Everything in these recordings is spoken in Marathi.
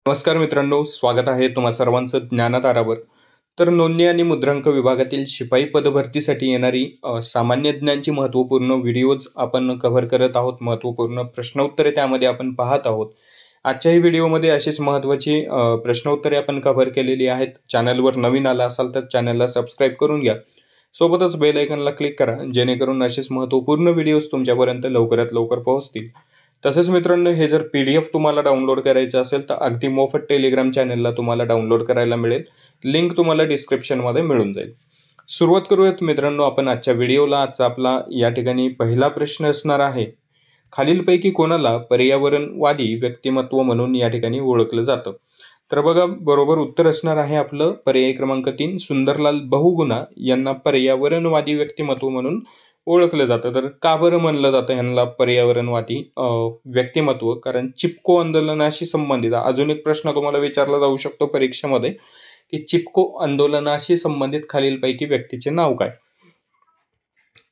नमस्कार मित्रांनो, स्वागत आहे तुम्हा सर्वांचं ज्ञानाधारावर. तर नोंदणी आणि मुद्रांक विभागातील शिपाई पदभरतीसाठी येणारी सामान्य ज्ञानची महत्त्वपूर्ण व्हिडिओज आपण कव्हर करत आहोत. महत्त्वपूर्ण प्रश्नोत्तरे त्यामध्ये आपण पाहत आहोत. आजच्याही व्हिडिओमध्ये अशीच महत्त्वाची प्रश्नोत्तरे आपण कव्हर केलेली आहेत. चॅनलवर नवीन आला असाल तर चॅनलला सबस्क्राईब करून घ्या. सोबतच बेल आयकॉनला क्लिक करा, जेणेकरून असेच महत्त्वपूर्ण व्हिडिओज तुमच्यापर्यंत लवकरात लवकर पोहोचतील. तसेच मित्रांनो, हे जर PDF तुम्हाला डाउनलोड करायचं असेल तर अगदी मोफत टेलिग्राम चॅनलला तुम्हाला डाउनलोड करायला मिळेल. लिंक तुम्हाला डिस्क्रिप्शनमध्ये मिळून जाईल. सुरुवात करूयात मित्रांनो आपण आजच्या व्हिडिओला. आजचा आपला या ठिकाणी पहिला प्रश्न असणार आहे, खालीलपैकी कोणाला पर्यावरणवादी व्यक्तिमत्व म्हणून या ठिकाणी ओळखलं जातं? तर बघा, बरोबर उत्तर असणार आहे आपलं पर्याय क्रमांक 3, सुंदरलाल बहुगुणा यांना पर्यावरणवादी व्यक्तिमत्व म्हणून ओळखलं जातं. तर का बरं म्हणलं जातं यांना पर्यावरणवादी व्यक्तिमत्व? कारण चिपको आंदोलनाशी संबंधित अजून एक प्रश्न तुम्हाला विचारला जाऊ शकतो परीक्षेमध्ये, की चिपको आंदोलनाशी संबंधित खालीलपैकी व्यक्तीचे नाव काय?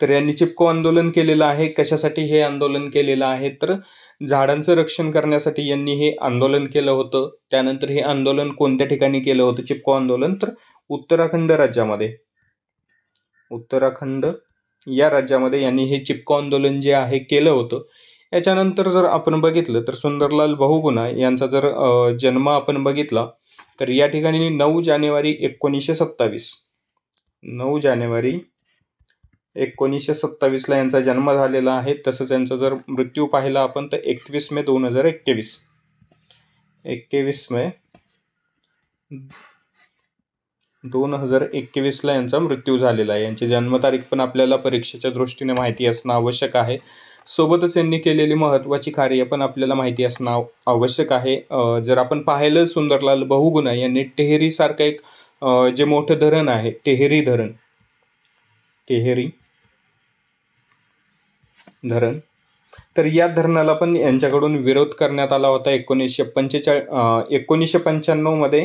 तर यांनी चिपको आंदोलन केलेलं आहे. कशासाठी हे आंदोलन केलेलं आहे? तर झाडांचं रक्षण करण्यासाठी यांनी हे आंदोलन केलं होतं. त्यानंतर हे आंदोलन कोणत्या ठिकाणी केलं होतं चिपको आंदोलन? तर उत्तराखंड राज्यामध्ये. उत्तराखंड या राज्यामध्ये यांनी हे चिपको आंदोलन जे आहे केलं होतं. याच्यानंतर जर आपण बघितलं तर सुंदरलाल बहुगुणा यांचा जर जन्म आपण बघितला तर या ठिकाणी 9 जानेवारी 1927 9 जानेवारी 1927 ला यांचा जन्म झालेला आहे. तसंच यांचा जर मृत्यू पाहिला आपण तर 21 मे 2021 21 मे 2021 ला यांचा मृत्यू झालेला आहे. यांची जन्मतारीख पण आपल्याला परीक्षेच्या दृष्टीने माहिती असणं आवश्यक आहे. सोबतच यांनी केलेली महत्त्वाची कार्य पण आपल्याला माहिती असणं आवश्यक आहे. जर आपण पाहिलं सुंदरलाल बहुगुणा यांनी टेहरी सारखं एक जे मोठं धरण आहे, टेहरी धरण तर या धरणाला पण यांच्याकडून विरोध करण्यात आला होता. 1995 मध्ये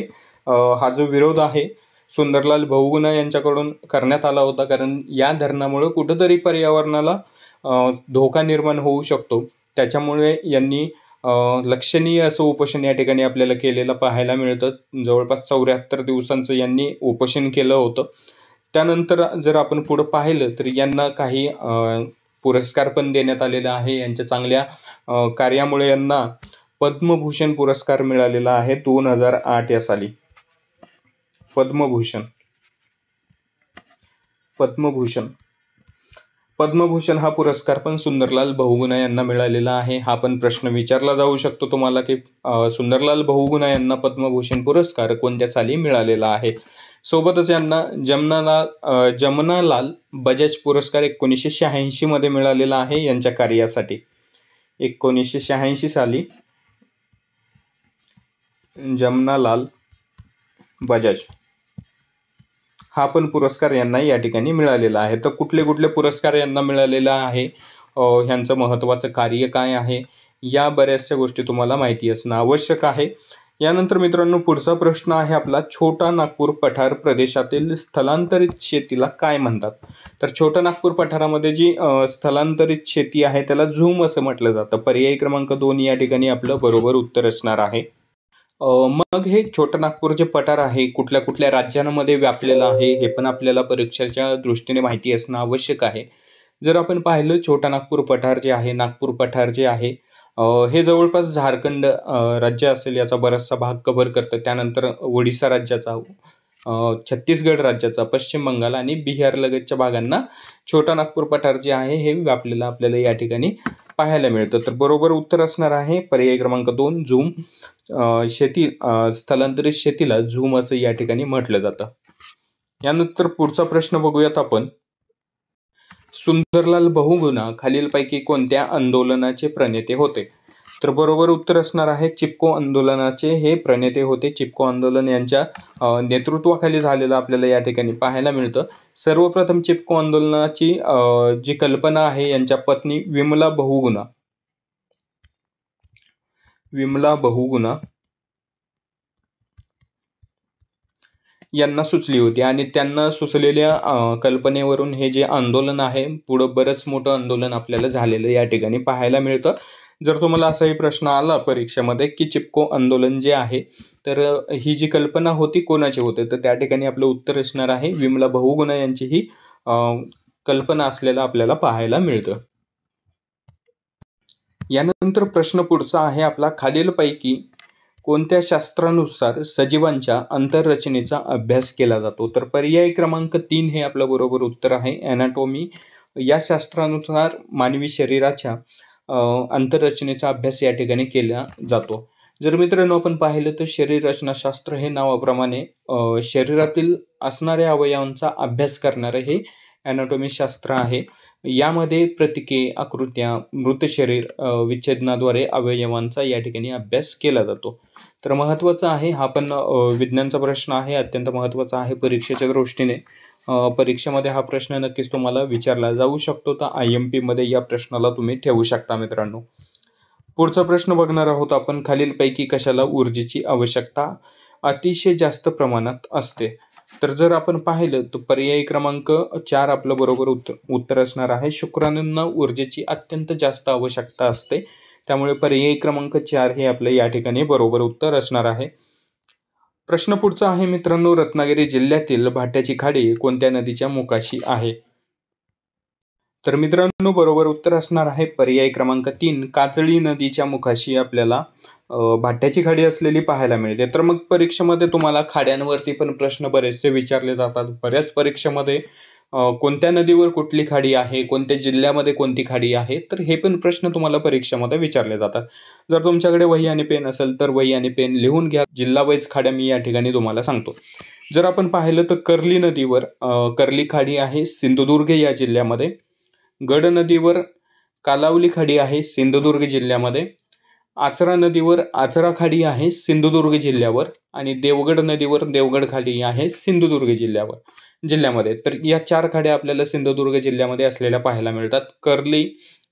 हा जो विरोध आहे सुंदरलाल बहुगुणा यांच्याकडून करण्यात आला होता. कारण या धरणामुळे कुठंतरी पर्यावरणाला धोका निर्माण होऊ शकतो. त्याच्यामुळे यांनी लक्षणीय असं उपोषण या ठिकाणी आपल्याला केलेलं पाहायला मिळतं. जवळपास 74 दिवसांचं यांनी उपोषण केलं होतं. त्यानंतर जर आपण पुढं पाहिलं तर यांना काही पुरस्कार पण देण्यात आलेला आहे. यांच्या चांगल्या कार्यामुळे यांना पद्मभूषण पुरस्कार मिळालेला आहे 2008 या साली. पद्मभूषण हा पुरस्कार पण सुंदरलाल बहुगुणा यांना मिळालेला आहे. हा पण प्रश्न विचारला जाऊ शकतो तुम्हाला, की सुंदरलाल बहुगुणा यांना पद्मभूषण पुरस्कार कोणत्या साली मिळालेला आहे? सोबतच यांना जमनालाल बजाज पुरस्कार 1986 मध्ये मिळालेला आहे यांच्या कार्यासाठी. 1986 साली जमनालाल बजाज हा पण पुरस्कार यांना या ठिकाणी मिळालेला आहे. तर कुठले कुठले पुरस्कार यांना मिळालेला आहे, ह्यांचं महत्त्वाचं कार्य काय आहे, या बऱ्याचशा गोष्टी तुम्हाला माहिती असणं आवश्यक आहे. यानंतर मित्रांनो पुढचा प्रश्न आहे आपला, छोटा नागपूर पठार प्रदेशातील स्थलांतरित शेतीला काय म्हणतात? तर छोटा नागपूर पठारामध्ये जी स्थलांतरित शेती आहे त्याला झूम असं म्हटलं जातं. पर्याय क्रमांक 2 या ठिकाणी आपलं बरोबर उत्तर असणार आहे. मग हे छोटा नागपूर जे पठार आहे कुठल्या कुठल्या राज्यांमध्ये व्यापलेलं आहे हे पण आपल्याला परीक्षेच्या दृष्टीने माहिती असणं आवश्यक आहे. जर आपण पाहिलं छोटा नागपूर पठार जे आहे, नागपूर पठार जे आहे हे जवळपास झारखंड राज्य असेल याचा बराचसा भाग कव्हर करतं. त्यानंतर ओडिसा राज्याचा, छत्तीसगड राज्याचा, पश्चिम बंगाल आणि बिहार लगतच्या भागांना छोटा नागपूर पठार जे आहे हे व्यापलेलं आपल्याला या ठिकाणी पाहायला मिळतं. तर बरोबर उत्तर असणार आहे पर्याय क्रमांक 2 झूम. स्थलांतरित शेतीला झूम असं या ठिकाणी म्हटलं जातं. यानंतर पुढचा प्रश्न बघूयात आपण, सुंदरलाल बहुगुणा खालीलपैकी कोणत्या आंदोलनाचे प्रणेते होते? तर बरोबर उत्तर असणार आहे चिपको आंदोलनाचे हे प्रणेते होते. चिपको आंदोलन यांच्या नेतृत्वाखाली झालेलं आपल्याला या ठिकाणी पाहायला मिळतं. सर्वप्रथम चिपको आंदोलनाची जी कल्पना आहे यांच्या पत्नी विमला बहुगुणा यांना सुचली होती आणि त्यांना सुचलेल्या कल्पनेवरून हे जे आंदोलन आहे पुढं बरंच मोठं आंदोलन आपल्याला झालेलं या ठिकाणी पाहायला मिळतं. जर तुम्हाला असाही प्रश्न आला परीक्षेमध्ये की चिपको आंदोलन जे आहे तर ही जी कल्पना होती कोणाची होते, तर त्या ठिकाणी आपलं उत्तर असणार आहे विमला बहुगुणा यांची ही कल्पना असलेलं आपल्याला पाहायला मिळतं. यानंतर प्रश्न पुढचा आहे आपला, खालीलपैकी कोणत्या शास्त्रानुसार सजीवांच्या अंतररचनेचा अभ्यास केला जातो? तर पर्याय क्रमांक 3 हे आपलं बरोबर उत्तर आहे, ॲनाटॉमी. या शास्त्रानुसार मानवी शरीराच्या अंतररचनेचा अभ्यास या ठिकाणी केला जातो. जर मित्रांनो आपण पाहिलं तर शरीर रचनाशास्त्र हे नावाप्रमाणे शरीरातील असणाऱ्या अवयवांचा अभ्यास करणारं हे ॲनाटॉमी शास्त्र आहे. यामध्ये प्रतीके, आकृत्या, मृत शरीर विच्छेदनाद्वारे अवयवांचा या ठिकाणी अभ्यास केला जातो. तर महत्त्वाचा आहे, हा पण विज्ञानचा प्रश्न आहे, अत्यंत महत्त्वाचा आहे परीक्षेच्या दृष्टीने. परीक्षेमध्ये हा प्रश्न नक्कीच तुम्हाला विचारला जाऊ शकतो, तर IMPमध्ये या प्रश्नाला तुम्ही ठेवू शकता मित्रांनो. पुढचा प्रश्न बघणार आहोत आपण, खालीलपैकी कशाला ऊर्जेची आवश्यकता अतिशय जास्त प्रमाणात असते? तर जर आपण पाहिलं तर पर्याय क्रमांक 4 आपलं बरोबर उत्तर असणार आहे, शुक्राणूंना ऊर्जेची अत्यंत जास्त आवश्यकता असते. त्यामुळे पर्याय क्रमांक 4 हे आपलं या ठिकाणी बरोबर उत्तर असणार आहे. प्रश्न पुढचा आहे मित्रांनो, रत्नागिरी जिल्ह्यातील भाट्याची खाडी कोणत्या नदीच्या मुखाशी आहे? तर मित्रांनो बरोबर उत्तर असणार आहे पर्याय क्रमांक 3, काजळी नदीच्या मुखाशी आपल्याला भाट्याची खाडी असलेली पाहायला मिळते. तर मग परीक्षेमध्ये तुम्हाला खाड्यांवरती पण प्रश्न बरेचसे विचारले जातात. बऱ्याच परीक्षेमध्ये कोणत्या नदीवर कुठली खाडी आहे, कोणत्या जिल्ह्यामध्ये कोणती खाडी आहे, तर हे पण प्रश्न तुम्हाला परीक्षेमध्ये विचारले जातात. जर तुमच्याकडे वही आणि पेन असेल तर वही आणि पेन लिहून घ्या. जिल्हा वाईज खाड्या मी या ठिकाणी तुम्हाला सांगतो. जर आपण पाहिलं तर कर्ली नदीवर कर्ली खाडी आहे सिंधुदुर्ग या जिल्ह्यामध्ये. गड नदीवर कालावली खाडी आहे सिंधुदुर्ग जिल्ह्यामध्ये. आचरा नदीवर आचरा खाडी आहे सिंधुदुर्ग जिल्ह्यावर. आणि देवगड नदीवर देवगड खाडी आहे सिंधुदुर्ग जिल्ह्यामध्ये. तर या 4 खाड्या आपल्याला सिंधुदुर्ग जिल्ह्यामध्ये असलेल्या पाहायला मिळतात. कर्ली,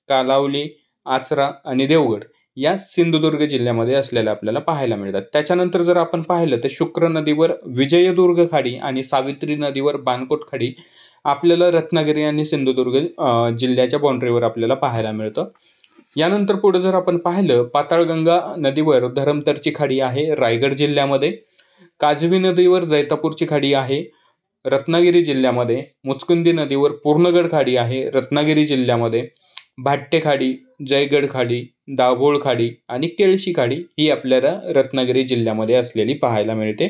कालावली, आचरा आणि देवगड या सिंधुदुर्ग जिल्ह्यामध्ये असलेल्या आपल्याला पाहायला मिळतात. त्याच्यानंतर जर आपण पाहिलं तर शुक्र नदीवर विजयदुर्ग खाडी आणि सावित्री नदीवर बाणकोट खाडी आपल्याला रत्नागिरी आणि सिंधुदुर्ग जिल्ह्याच्या बाउंड्रीवर आपल्याला पाहायला मिळतं. यानंतर पुढे जर आपण पाहिलं, पाताळगंगा नदीवर धरमतरची खाडी आहे रायगड जिल्ह्यामध्ये. काजवी नदीवर जैतापूरची खाडी आहे रत्नागिरी जिल्ह्यामध्ये. मुचकुंदी नदीवर पूर्णगड खाडी आहे रत्नागिरी जिल्ह्यामध्ये. भाट्टे खाडी, जयगड खाडी, दाभोळ खाडी आणि केळशी खाडी ही आपल्याला रत्नागिरी जिल्ह्यामध्ये असलेली पाहायला मिळते.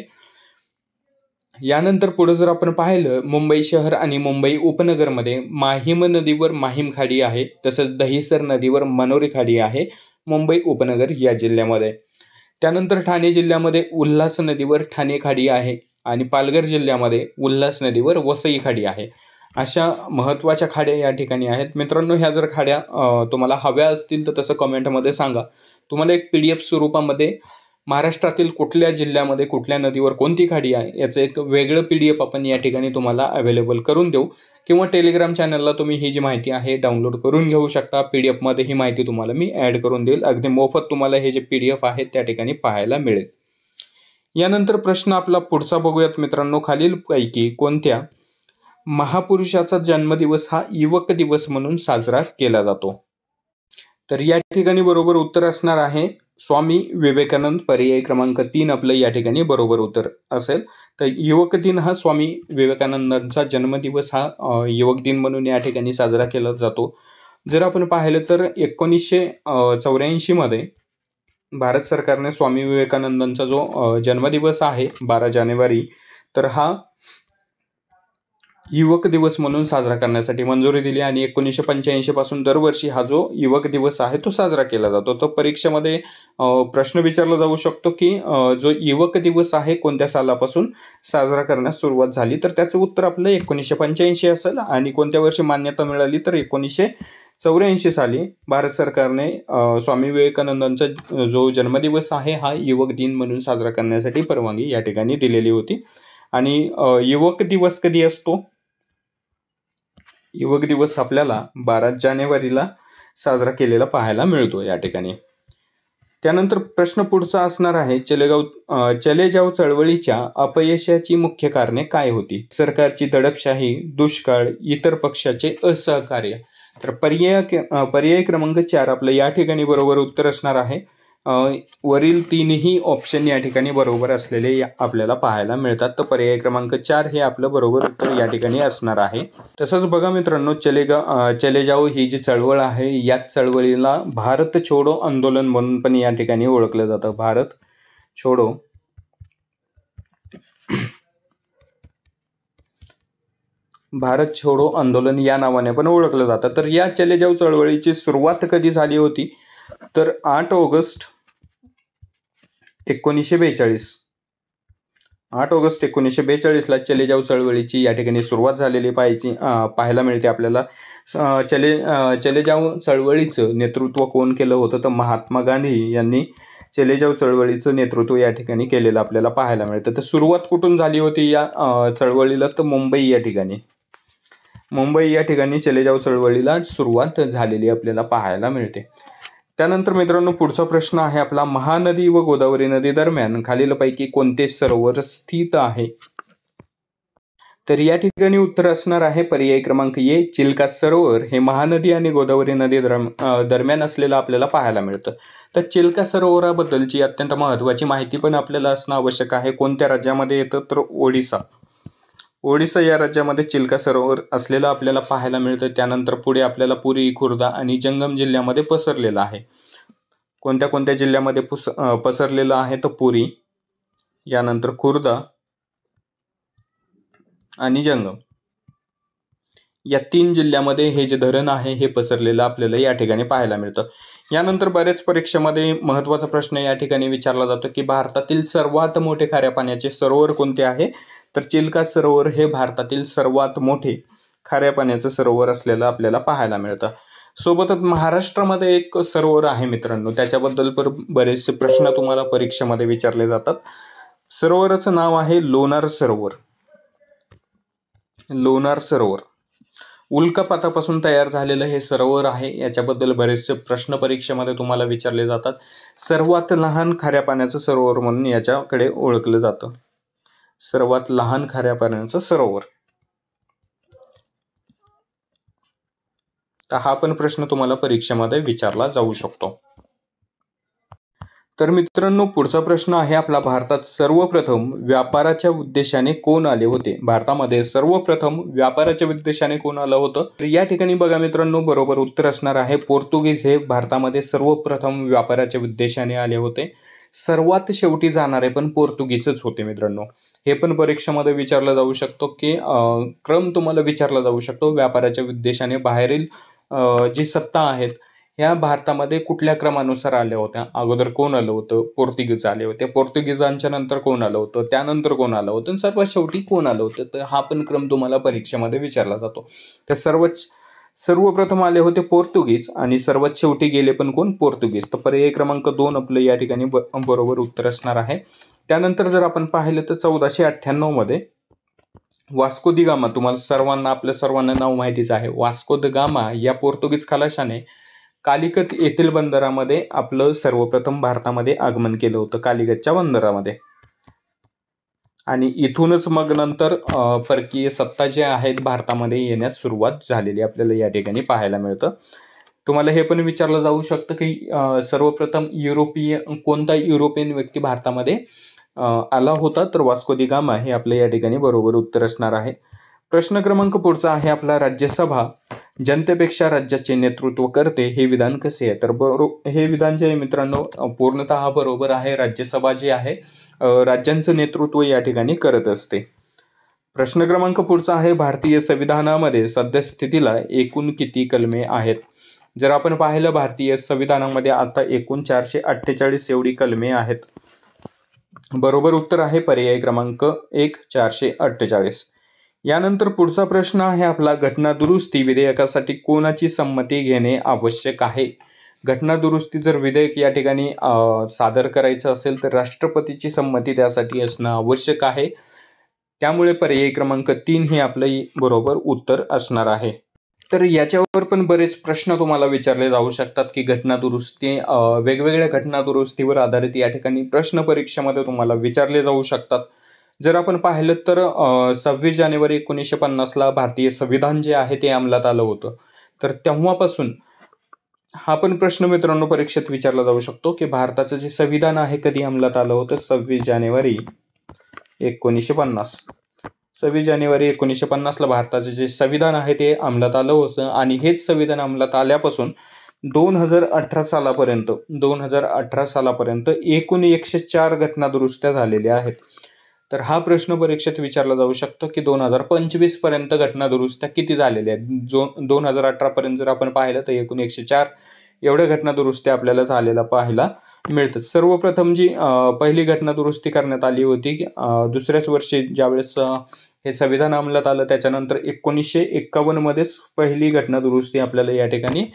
यानंतर पुढे जर आपण पाहिलं, मुंबई शहर आणि मुंबई उपनगरमध्ये माहीम नदीवर माहीम खाडी आहे. तसंच दहिसर नदीवर मनोरी खाडी आहे मुंबई उपनगर या जिल्ह्यामध्ये. त्यानंतर ठाणे जिल्ह्यामध्ये उल्हास नदीवर ठाणे खाडी आहे आणि पालघर जिल्ह्यामध्ये उल्हास नदीवर वसई खाडी आहे. अशा महत्त्वाच्या खाड्या या ठिकाणी आहेत. मित्रांनो, ह्या जर खाड्या तुम्हाला हव्या असतील तर तसं कमेंटमध्ये सांगा. तुम्हाला एक PDF स्वरूपामध्ये महाराष्ट्रातील कुठल्या जिल्ह्यामध्ये कुठल्या नदीवर कोणती खाडी आहे याचं एक वेगळं PDF आपण या ठिकाणी तुम्हाला अवेलेबल करून देऊ, किंवा टेलिग्राम चॅनलला तुम्ही ही जी माहिती आहे डाउनलोड करून घेऊ शकता. PDF मध्ये ही माहिती तुम्हाला मी ॲड करून देईल. अगदी मोफत तुम्हाला हे जे PDF आहेत त्या ठिकाणी पाहायला मिळेल. यानंतर प्रश्न आपला पुढचा बघूयात मित्रांनो, खालीलपैकी कोणत्या महापुरुषाचा जन्मदिवस हा युवक दिवस म्हणून साजरा केला जातो? तर या ठिकाणी बरोबर उत्तर असणार आहे स्वामी विवेकानंद. पर्याय क्रमांक 3 आपलं या ठिकाणी बरोबर उत्तर असेल. तर युवक दिन हा स्वामी विवेकानंदांचा जन्मदिवस हा युवक दिन म्हणून या ठिकाणी साजरा केला जातो. जर आपण पाहिलं तर 1984 मध्ये भारत सरकारने स्वामी विवेकानंदांचा जो जन्मदिवस आहे 12 जानेवारी, तर हा युवक दिवस म्हणून साजरा करण्यासाठी मंजुरी दिली आणि 1985 पासून दरवर्षी हा जो युवक दिवस आहे तो साजरा केला जातो. तर परीक्षेमध्ये प्रश्न विचारला जाऊ शकतो की जो युवक दिवस आहे कोणत्या सालापासून साजरा करण्यास सुरुवात झाली, तर त्याचं उत्तर आपलं 1985 असेल. आणि कोणत्या वर्षी मान्यता मिळाली, तर 1984 साली भारत सरकारने स्वामी विवेकानंदांचा जो जन्मदिवस आहे हा युवक दिन म्हणून साजरा करण्यासाठी परवानगी या ठिकाणी दिलेली होती. आणि युवक दिवस कधी असतो? युवक दिवस आपल्याला 12 जानेवारीला साजरा केलेला पाहायला मिळतो या ठिकाणी. त्यानंतर प्रश्न पुढचा असणार आहे, चले जाव चळवळीच्या अपयशाची मुख्य कारणे काय होती? सरकारची दडपशाही, दुष्काळ, इतर पक्षाचे असहकार्य. तर पर्याय क्रमांक 4 आपलं या ठिकाणी बरोबर उत्तर असणार आहे. वरील तीनही ऑप्शन या ठिकाणी बरोबर असलेले आपल्याला पाहायला मिळतात. तर पर्याय क्रमांक 4 हे आपलं बरोबर उत्तर या ठिकाणी असणार आहे. तसंच बघा मित्रांनो, चले जाओ ही जी चळवळ आहे, याच चळवळीला भारत छोडो आंदोलन म्हणून पण या ठिकाणी ओळखलं जातं. भारत छोडो आंदोलन या नावाने पण ओळखलं जातं. तर या चले जाओ चळवळीची सुरुवात कधी झाली होती, तर 8 ऑगस्ट 1942. 8 ऑगस्ट 1942ला चले जाओ चळवळीची या ठिकाणी सुरुवात झालेली पाहायला मिळते आपल्याला. चले जाओ चळवळीचं नेतृत्व कोण केलं होतं, तर महात्मा गांधी यांनी चले जाओ चळवळीचं नेतृत्व या ठिकाणी केलेलं आपल्याला पाहायला मिळतं. तर सुरुवात कुठून झाली होती या चळवळीला, तर मुंबई या ठिकाणी चले जाओ चळवळीला सुरुवात झालेली आपल्याला पाहायला मिळते. त्यानंतर मित्रांनो, पुढचा प्रश्न आहे आपला, महानदी व गोदावरी नदी दरम्यान खालीलपैकी कोणते सरोवर स्थित आहे? तर या ठिकाणी उत्तर असणार आहे पर्याय क्रमांक ए, चिल्का सरोवर. हे महानदी आणि गोदावरी नदी दरम्यान असलेलं आपल्याला पाहायला मिळतं. तर चिल्का सरोवराबद्दलची अत्यंत महत्त्वाची माहिती पण आपल्याला असणं आवश्यक आहे. कोणत्या राज्यामध्ये येतं, तर ओडिसा या राज्यामध्ये चिल्का सरोवर असलेलं आपल्याला पाहायला मिळतं. त्यानंतर पुढे आपल्याला पुरी, खुर्दा आणि जंगम जिल्ह्यामध्ये पसरलेलं आहे. कोणत्या जिल्ह्यामध्ये पसरलेलं आहे, तर पुरी, यानंतर खुर्दा आणि जंगम या 3 जिल्ह्यामध्ये हे जे धरण आहे हे पसरलेलं आपल्याला या ठिकाणी पाहायला मिळतं. यानंतर बऱ्याच परीक्षेमध्ये महत्त्वाचा प्रश्न या ठिकाणी विचारला जातो की भारतातील सर्वात मोठे खाऱ्या पाण्याचे सरोवर कोणते आहे, तर चिल्का सरोवर हे भारतातील सर्वात मोठे खाऱ्या पाण्याचं सरोवर असलेलं आपल्याला पाहायला मिळतं. सोबतच महाराष्ट्रामध्ये एक सरोवर आहे मित्रांनो, त्याच्याबद्दल बरेचसे प्रश्न तुम्हाला परीक्षेमध्ये विचारले जातात. सरोवराचं नाव आहे लोणार सरोवर. उल्कापातापासून तयार झालेलं हे सरोवर आहे. याच्याबद्दल बरेचसे प्रश्न परीक्षेमध्ये तुम्हाला विचारले जातात. सर्वात लहान खाऱ्या पाण्याचं सरोवर म्हणून याच्याकडे ओळखलं जातं. सर्वात लहान खाऱ्या पाण्याचं सरोवर. तर हा पण प्रश्न तुम्हाला परीक्षेमध्ये विचारला जाऊ शकतो. तर मित्रांनो, पुढचा प्रश्न आहे आपला, भारतात सर्वप्रथम व्यापाराच्या उद्देशाने कोण आले होते? भारतामध्ये सर्वप्रथम व्यापाराच्या उद्देशाने कोण आलं होतं? तर या ठिकाणी बघा मित्रांनो, बरोबर उत्तर असणार आहे पोर्तुगीज हे भारतामध्ये सर्वप्रथम व्यापाराच्या उद्देशाने आले होते. सर्वात शेवटी जाणारे पण पोर्तुगीजच होते मित्रांनो. हे पण परीक्षेमध्ये विचारलं जाऊ शकतो की क्रम तुम्हाला विचारला जाऊ शकतो. व्यापाराच्या उद्देशाने बाहेरील जी सत्ता आहेत ह्या भारतामध्ये कुठल्या क्रमानुसार आल्या होत्या? अगोदर कोण आलं होतं? पोर्तुगीज आले होते. पोर्तुगीजांच्या नंतर कोण आलं होतं? त्यानंतर कोण आलं होतं? आणि सर्वात शेवटी कोण आलं होतं? तर हा पण क्रम तुम्हाला परीक्षेमध्ये विचारला जातो. तर सर्वप्रथम आले होते पोर्तुगीज आणि सर्वात शेवटी गेले पण कोण? पोर्तुगीज. तर पर्याय क्रमांक 2 आपलं या ठिकाणी बरोबर उत्तर असणार आहे. त्यानंतर जर आपण पाहिलं तर 1498 मध्ये वास्को दी गामा, आपल्या सर्वांना नाव माहितीच आहे. वास्को द गामा या पोर्तुगीज खलाशाने कालिकत येथील बंदरामध्ये आपलं सर्वप्रथम भारतामध्ये आगमन केलं होतं, कालिकतच्या बंदरामध्ये. आणि इथूनच मग नंतर परकीय सत्ता जे आहेत भारतामध्ये येण्यास सुरुवात झालेली आपल्याला या ठिकाणी पाहायला मिळतं. तुम्हाला हे पण विचारलं जाऊ शकतं की सर्वप्रथम कोणता युरोपियन व्यक्ती भारतामध्ये आला होता, तर वास्को दी गामा हे आपलं या ठिकाणी बरोबर उत्तर असणार आहे. प्रश्न क्रमांक पुढचा आहे आपला, राज्यसभा जनतेपेक्षा राज्याचे नेतृत्व करते हे विधान कसे आहे? तर हे विधान जे आहे मित्रांनो पूर्णतः बरोबर आहे. राज्यसभा जी आहे राज्यांचं नेतृत्व या ठिकाणी करत असते. प्रश्न क्रमांक पुढचा आहे, भारतीय संविधानामध्ये सद्यस्थितीला एकूण किती कलमे आहेत? जर आपण पाहिलं भारतीय संविधानामध्ये आता एकूण 448 एवढी कलमे आहेत. बरोबर उत्तर आहे पर्याय क्रमांक 1, 448. यानंतर पुढचा प्रश्न आहे आपला, घटना दुरुस्ती विधेयकासाठी कोणाची संमती घेणे आवश्यक आहे? घटना दुरुस्ती जर विधेयक या ठिकाणी सादर करायचं असेल तर राष्ट्रपतीची संमती त्यासाठी असणं आवश्यक आहे. त्यामुळे पर्याय क्रमांक 3 हे आपलं बरोबर उत्तर असणार आहे. तर याच्यावर पण बरेच प्रश्न तुम्हाला विचारले जाऊ शकतात की घटना दुरुस्ती, वेगवेगळ्या घटना दुरुस्तीवर आधारित या ठिकाणी प्रश्न परीक्षेमध्ये तुम्हाला विचारले जाऊ शकतात. जर आपण पाहिलं तर 26 जानेवारी 1950ला भारतीय संविधान जे आहे ते अंमलात आलं होतं. तर तेव्हापासून हा पण प्रश्न मित्रांनो परीक्षेत विचारला जाऊ शकतो की भारताचं जे संविधान आहे कधी अंमलात आलं होतं? 26 जानेवारी 1950. 26 जानेवारी 1950ला भारताचे जे संविधान आहे ते अंमलात आलं होतं आणि हेच संविधान अंमलात आल्यापासून 2018 सालापर्यंत एकूण 104 घटनादुरुस्त्या झालेल्या आहेत. तर हा प्रश्न परीक्षेत विचारला जाऊ शकतो की 2025 पर्यंत घटनादुरुस्त्या किती झालेल्या आहेत? 2018 पर्यंत जर आपण पाहिलं तर एकूण 104 एवढ्या घटनादुरुस्त्या आपल्याला झालेला पाहायला मिळतात. सर्वप्रथम जी पहिली घटनादुरुस्ती करण्यात आली होती दुसऱ्याच वर्षी ज्यावेळेस हे संविधान अंमलात आलं त्याच्यानंतर 1951 मध्येच पहिली घटनादुरुस्ती आपल्याला या ठिकाणी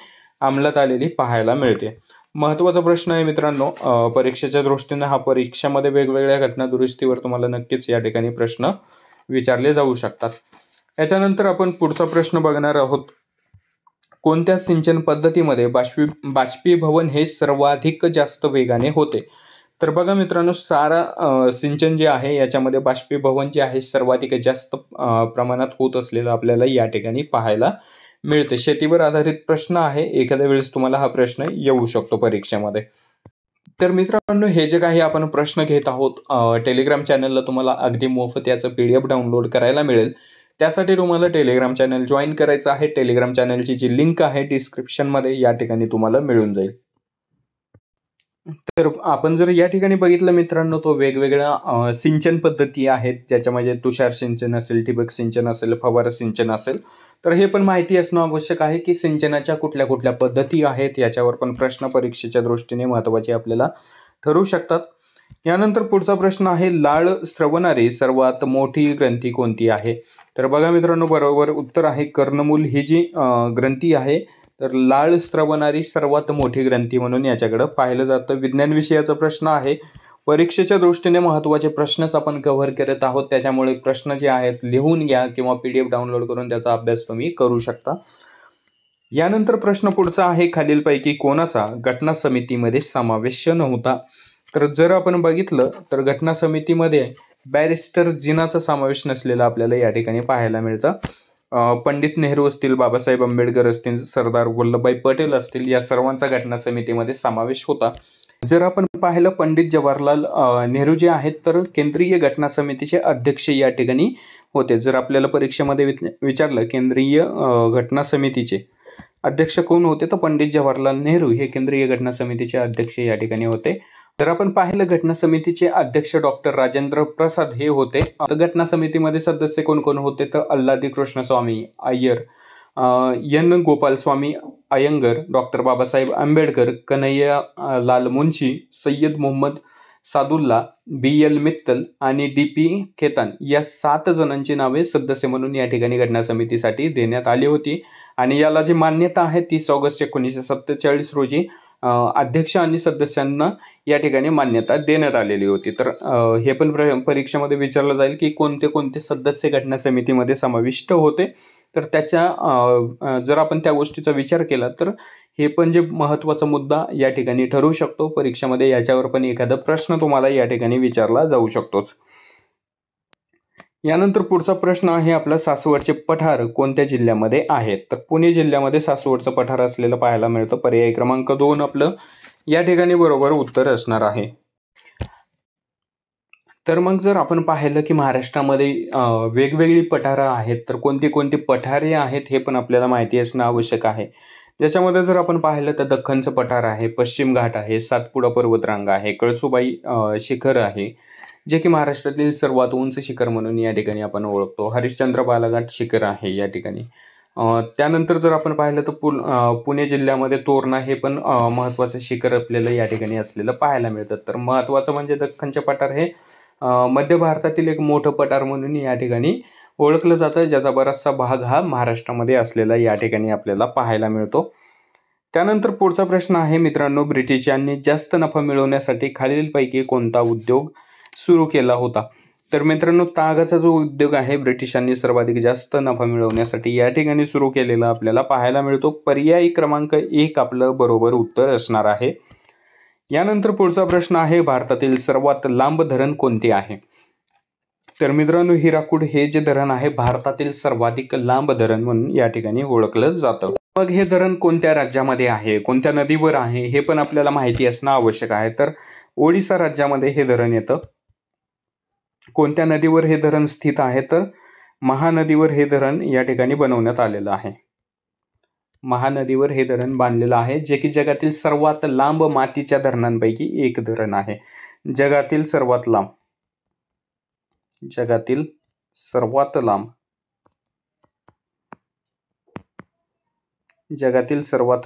अंमलात आलेली पाहायला मिळते. महत्त्वाचा प्रश्न आहे मित्रांनो, परीक्षेच्या दृष्टीने हा परीक्षेमध्ये वेगवेगळ्या घटनादुरुस्तीवर तुम्हाला नक्कीच या ठिकाणी प्रश्न विचारले जाऊ शकतात. याच्यानंतर आपण पुढचा प्रश्न बघणार आहोत. कोणत्या सिंचन पद्धतीमध्ये बाष्पीभवन हे सर्वाधिक जास्त वेगाने होते? तर बघा मित्रांनो, सारा सिंचन जे आहे याच्यामध्ये बाष्पीभवन जे आहे सर्वाधिक जास्त प्रमाणात होत असलेलं आपल्याला या ठिकाणी पाहायला मिळते. शेतीवर आधारित प्रश्न आहे, एखाद्या वेळेस तुम्हाला हा प्रश्न येऊ शकतो परीक्षेमध्ये. तर मित्रांनो, हे जे काही आपण प्रश्न घेत आहोत टेलिग्राम चॅनलला तुम्हाला अगदी मोफत याचं PDF डाउनलोड करायला मिळेल. त्यासाठी तुम्हाला टेलिग्राम चॅनल जॉईन करायचं आहे. टेलिग्राम चॅनलची जी लिंक आहे डिस्क्रिप्शनमध्ये या ठिकाणी तुम्हाला मिळून जाईल. तर आपण जर या ठिकाणी बघितलं मित्रांनो, तो वेगवेगळ्या सिंचन पद्धती आहेत, ज्याच्यामध्ये तुषार सिंचन असेल, ठिबक सिंचन असेल, फवारा सिंचन असेल. तर हे पण माहिती असणं आवश्यक आहे की सिंचनाच्या कुठल्या कुठल्या पद्धती आहेत, याच्यावर पण प्रश्न परीक्षेच्या दृष्टीने महत्त्वाचे आपल्याला ठरू शकतात. यानंतर पुढचा प्रश्न आहे, लाळ स्रवणारी सर्वात मोठी ग्रंथी कोणती आहे? तर बघा मित्रांनो, बरोबर उत्तर आहे कर्णमूल ही जी ग्रंथी आहे. तर लाळ स्रवणारी सर्वात मोठी ग्रंथी म्हणून याच्याकडे पाहिलं जातं. विज्ञान विषयाचा प्रश्न आहे. परीक्षेच्या दृष्टीने महत्त्वाचे प्रश्नच आपण कव्हर करत आहोत, त्याच्यामुळे प्रश्न जे आहेत लिहून घ्या किंवा PDF डाउनलोड करून त्याचा अभ्यास तुम्ही करू शकता. यानंतर प्रश्न पुढचा आहे, खालीलपैकी कोणाचा घटना समितीमध्ये समावेश नव्हता? तर जर आपण बघितलं तर घटना समितीमध्ये बॅरिस्टर जिनाचा समावेश नसलेला आपल्याला या ठिकाणी पाहायला मिळतं. पंडित नेहरू असतील, बाबासाहेब आंबेडकर असतील, सरदार वल्लभभाई पटेल असतील, या सर्वांचा घटना समितीमध्ये समावेश होता. जर आपण पाहिलं पंडित जवाहरलाल नेहरू जे आहेत तर केंद्रीय घटना समितीचे अध्यक्ष या ठिकाणी होते. जर आपल्याला परीक्षेमध्ये विचारलं केंद्रीय घटना समितीचे अध्यक्ष कोण होते, तर पंडित जवाहरलाल नेहरू हे केंद्रीय घटना समितीचे अध्यक्ष या ठिकाणी होते. जर आपण पाहिलं घटना समितीचे अध्यक्ष डॉक्टर राजेंद्र प्रसाद हे होते. घटना समितीमध्ये सदस्य कोण कोण होते, तर Alladi Krishnaswamy Iyer, N Gopalaswamy Iyengar, doctor Babasaheb Ambedkar, Kanhaiya Lal Munshi, Syed Mohammed Sadulla, BL Mittal आणि DP खेतान या 7 जणांची नावे सदस्य म्हणून या ठिकाणी घटना समितीसाठी देण्यात आली होती. आणि याला जी मान्यता आहे 30 ऑगस्ट 1947 रोजी अध्यक्ष आणि सदस्यांना या ठिकाणी मान्यता देण्यात आलेली होती. तर हे पण परीक्षेमध्ये विचारलं जाईल की कोणते कोणते सदस्य घटना समितीमध्ये समाविष्ट होते. तर त्याच्या जर आपण त्या गोष्टीचा विचार केला तर हे पण जे महत्त्वाचा मुद्दा या ठिकाणी ठरू शकतो परीक्षेमध्ये, याच्यावर पण एखादा प्रश्न तुम्हाला या ठिकाणी विचारला जाऊ शकतोच. यानंतर पुढचा प्रश्न आहे आपला, सासवडचे पठार कोणत्या जिल्ह्यामध्ये आहे? तर पुणे जिल्ह्यामध्ये सासवडचं पठार असलेलं पाहायला मिळतं. पर्याय क्रमांक 2 आपलं या ठिकाणी बरोबर उत्तर असणार आहे. तर मग जर आपण पाहिलं की महाराष्ट्रामध्ये वेगवेगळी पठारं आहेत, तर कोणती कोणती पठारे आहेत हे पण आपल्याला माहिती असणं आवश्यक आहे. ज्याच्यामध्ये जर आपण पाहिलं तर दख्खनचं पठार आहे, पश्चिम घाट आहे, सातपुडा पर्वतरांग आहे, कळसुबाई शिखर आहे, जे की महाराष्ट्रातील सर्वात उंच शिखर म्हणून या ठिकाणी आपण ओळखतो. हरिश्चंद्र बालाघाट शिखर आहे या ठिकाणी. त्यानंतर जर आपण पाहिलं तर पुणे जिल्ह्यामध्ये तोरणा हे पण महत्त्वाचं शिखर आपल्याला या ठिकाणी असलेलं पाहायला मिळतं. तर महत्त्वाचं म्हणजे दख्खनचे पठार हे मध्य भारतातील एक मोठं पठार म्हणून या ठिकाणी ओळखलं जातं, ज्याचा बराचसा भाग हा महाराष्ट्रामध्ये असलेला या ठिकाणी आपल्याला पाहायला मिळतो. त्यानंतर पुढचा प्रश्न आहे मित्रांनो, ब्रिटिशांनी जास्त नफा मिळवण्यासाठी खालीलपैकी कोणता उद्योग सुरू केला होता? तर मित्रांनो, तागाचा जो उद्योग आहे ब्रिटिशांनी सर्वाधिक जास्त नफा मिळवण्यासाठी या ठिकाणी सुरू केलेला आपल्याला पाहायला मिळतो. पर्यायी क्रमांक 1 आपलं बरोबर उत्तर असणार आहे. यानंतर पुढचा प्रश्न आहे, भारतातील सर्वात लांब धरण कोणते आहे? तर मित्रांनो, हिराकूड हे जे धरण आहे भारतातील सर्वाधिक लांब धरण म्हणून या ठिकाणी ओळखलं जातं. मग हे धरण कोणत्या राज्यामध्ये आहे, कोणत्या नदीवर आहे, हे पण आपल्याला माहिती असणं आवश्यक आहे. तर ओडिसा राज्यामध्ये हे धरण येतं. कोणत्या नदीवर हे धरण स्थित आहे, तर महानदीवर हे धरण या ठिकाणी बनवण्यात आलेलं आहे. महानदीवर हे धरण बांधलेलं आहे, जे की जगातील सर्वात लांब मातीच्या धरणांपैकी एक धरण आहे. जगातील सर्वात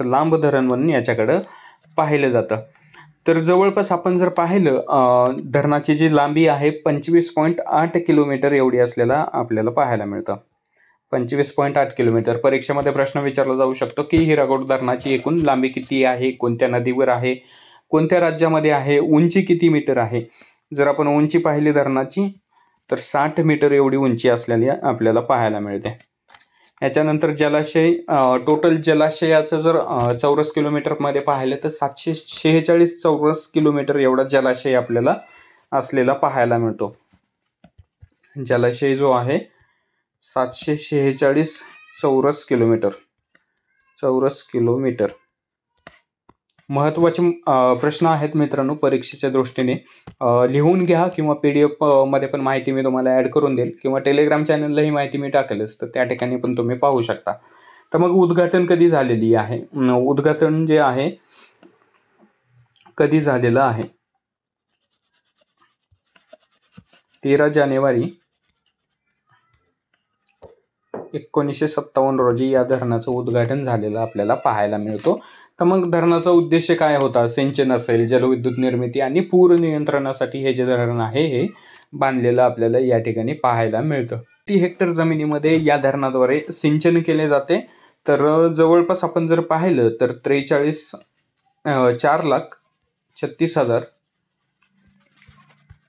लांब धरण म्हणून याच्याकडं पाहिलं जातं. तर जवळपास आपण जर पाहिलं, धरणाची जी लांबी आहे 25.8 किलोमीटर एवढी असलेला आपल्याला पाहायला मिळतं. 25.8 किलोमीटर. परीक्षेमध्ये प्रश्न विचारला जाऊ शकतो की हिराकोड धरणाची एकूण लांबी किती आहे, कोणत्या नदीवर आहे, कोणत्या राज्यामध्ये आहे, उंची किती मीटर आहे. जर आपण उंची पाहिली धरणाची तर 60 मीटर एवढी उंची असलेली आपल्याला पाहायला मिळते. याच्यानंतर जलाशय, टोटल जलाशयाचं जर चौरस किलोमीटरमध्ये पाहिलं तर 746 चौरस किलोमीटर एवढा जलाशय आपल्याला असलेला पाहायला मिळतो. जलाशय जो आहे 746 चौरस किलोमीटर. महत्त्वाचे प्रश्न आहेत मित्रांनो परीक्षेच्या दृष्टीने. लिहून घ्या किंवा PDF मध्ये पण माहिती मी तुम्हाला ॲड करून देईल किंवा टेलिग्राम चॅनलला ही माहिती मी टाकेलच, तर त्या ठिकाणी पण तुम्ही पाहू शकता. तर मग उद्घाटन कधी झालेली आहे, उद्घाटन जे आहे कधी झालेलं आहे, 13 जानेवारी 1957 रोजी या धरणाचं उद्घाटन झालेलं आपल्याला पाहायला मिळतो. तर मग धरणाचा उद्देश काय होता, सिंचन असेल, जलविद्युत निर्मिती आणि पूर नियंत्रणासाठी हे जे धरण आहे हे बांधलेलं आपल्याला या ठिकाणी पाहायला मिळतं. किती हेक्टर जमिनीमध्ये या धरणाद्वारे सिंचन केले जाते, तर जवळपास आपण जर पाहिलं तर 4,36,000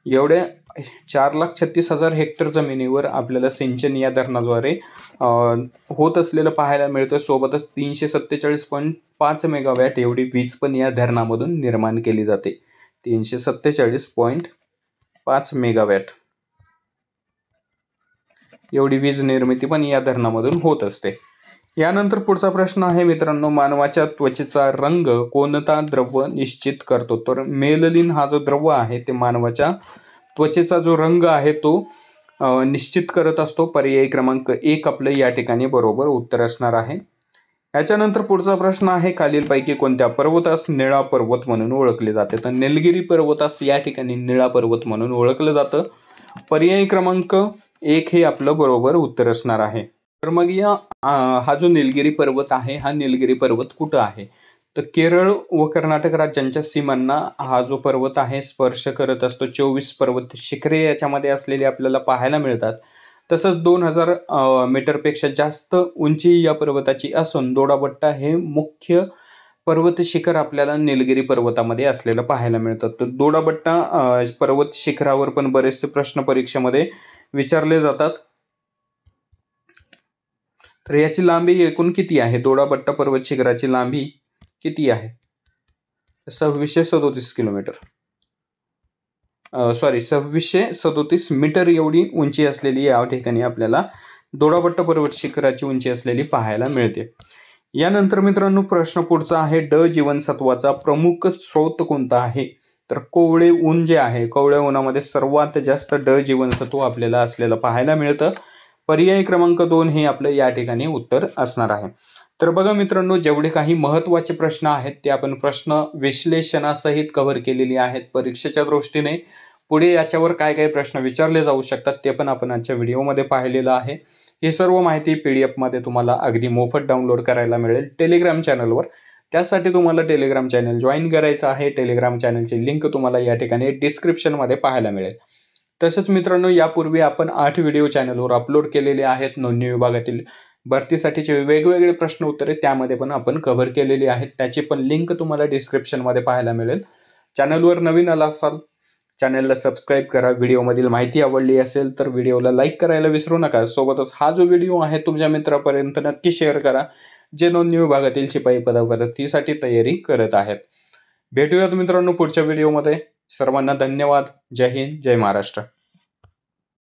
एवढ्या 4,36,000 हेक्टर जमिनीवर आपल्याला सिंचन या धरणाद्वारे होत असलेलं पाहायला मिळतं. सोबतच 347.5 मेगावॅट एवढी वीज पण या धरणामधून निर्माण केली जाते. 347.5 मेगावॅट एवढी वीज निर्मिती पण या धरणामधून होत असते. यानंतर पुढचा प्रश्न आहे मित्रांनो, मानवाच्या त्वचेचा रंग कोणता द्रव्य निश्चित करतो. तर मेलनिन हा जो द्रव्य आहे ते मानवाच्या त्वचेचा जो रंग आहे तो निश्चित करत असतो. पर्याय क्रमांक 1 आपलं या ठिकाणी बरोबर उत्तर असणार आहे. याच्यानंतर पुढचा प्रश्न आहे, खालीलपैकी कोणत्या पर्वतास निळा पर्वत म्हणून ओळखले जाते. तर निलगिरी पर्वतास या ठिकाणी निळा पर्वत म्हणून ओळखलं जातं. पर्याय क्रमांक 1 हे आपलं बरोबर उत्तर असणार आहे. तर मग हा जो निलगिरी पर्वत आहे, हा निलगिरी पर्वत कुठं आहे, तर केरळ व कर्नाटक राज्यांच्या सीमांना हा जो पर्वत आहे स्पर्श करत असतो. 24 पर्वत शिखरे याच्यामध्ये असलेली आपल्याला पाहायला मिळतात. तसंच 2000 मीटरपेक्षा जास्त उंची या पर्वताची असून दोडाबट्टा हे मुख्य पर्वत शिखर आपल्याला निलगिरी पर्वतामध्ये असलेलं पाहायला मिळतं. तर दोडाबट्टा पर्वत शिखरावर पण बरेचसे प्रश्न परीक्षेमध्ये विचारले जातात. तर याची लांबी एकूण किती आहे, दोडाबट्टा पर्वत शिखराची लांबी किती आहे, 2637 किलोमीटर, 2637 मीटर एवढी उंची असलेली या ठिकाणी आपल्याला दोडाबट्टा पर्वत शिखराची उंची असलेली पाहायला मिळते. यानंतर मित्रांनो प्रश्न पुढचा आहे, ड जीवनसत्वाचा प्रमुख स्रोत कोणता आहे. तर कोवळे ऊन जे आहे, कोवळ्या उन्हामध्ये सर्वात जास्त ड जीवनसत्व आपल्याला असलेलं पाहायला मिळतं. पर्याय क्रमांक 2 हे आपलं या ठिकाणी उत्तर असणार आहे. तर बघा मित्रांनो, जेवढे काही महत्त्वाचे प्रश्न आहेत ते आपण प्रश्न विश्लेषणासहित कव्हर केलेली आहेत परीक्षेच्या दृष्टीने. पुढे याच्यावर काय काय प्रश्न विचारले जाऊ शकतात ते पण आपण आजच्या व्हिडिओमध्ये पाहिलेलं आहे. ही सर्व माहिती PDF मध्ये तुम्हाला अगदी मोफत डाउनलोड करायला मिळेल टेलिग्राम चॅनलवर. त्यासाठी तुम्हाला टेलिग्राम चॅनल जॉईन करायचं आहे. टेलिग्राम चॅनलची लिंक तुम्हाला या ठिकाणी डिस्क्रिप्शनमध्ये पाहायला मिळेल. तसंच मित्रांनो, यापूर्वी आपण 8 व्हिडिओ चॅनलवर अपलोड केलेले आहेत. नोंदणी विभागातील भरतीसाठीचे वेगवेगळे प्रश्न उत्तरे त्यामध्ये पण आपण कव्हर केलेली आहेत. त्याची पण लिंक तुम्हाला डिस्क्रिप्शनमध्ये पाहायला मिळेल. चॅनलवर नवीन आला असाल चॅनलला सबस्क्राईब करा. व्हिडिओमधील माहिती आवडली असेल तर व्हिडिओला लाईक करायला विसरू नका. सोबतच हा जो व्हिडिओ आहे तुमच्या मित्रापर्यंत नक्की शेअर करा, जे नोंदणी विभागातील शिपाई पदभरतीसाठी तयारी करत आहेत. भेटूयात मित्रांनो पुढच्या व्हिडिओमध्ये. सर्वांना धन्यवाद. जय हिंद, जय महाराष्ट्र.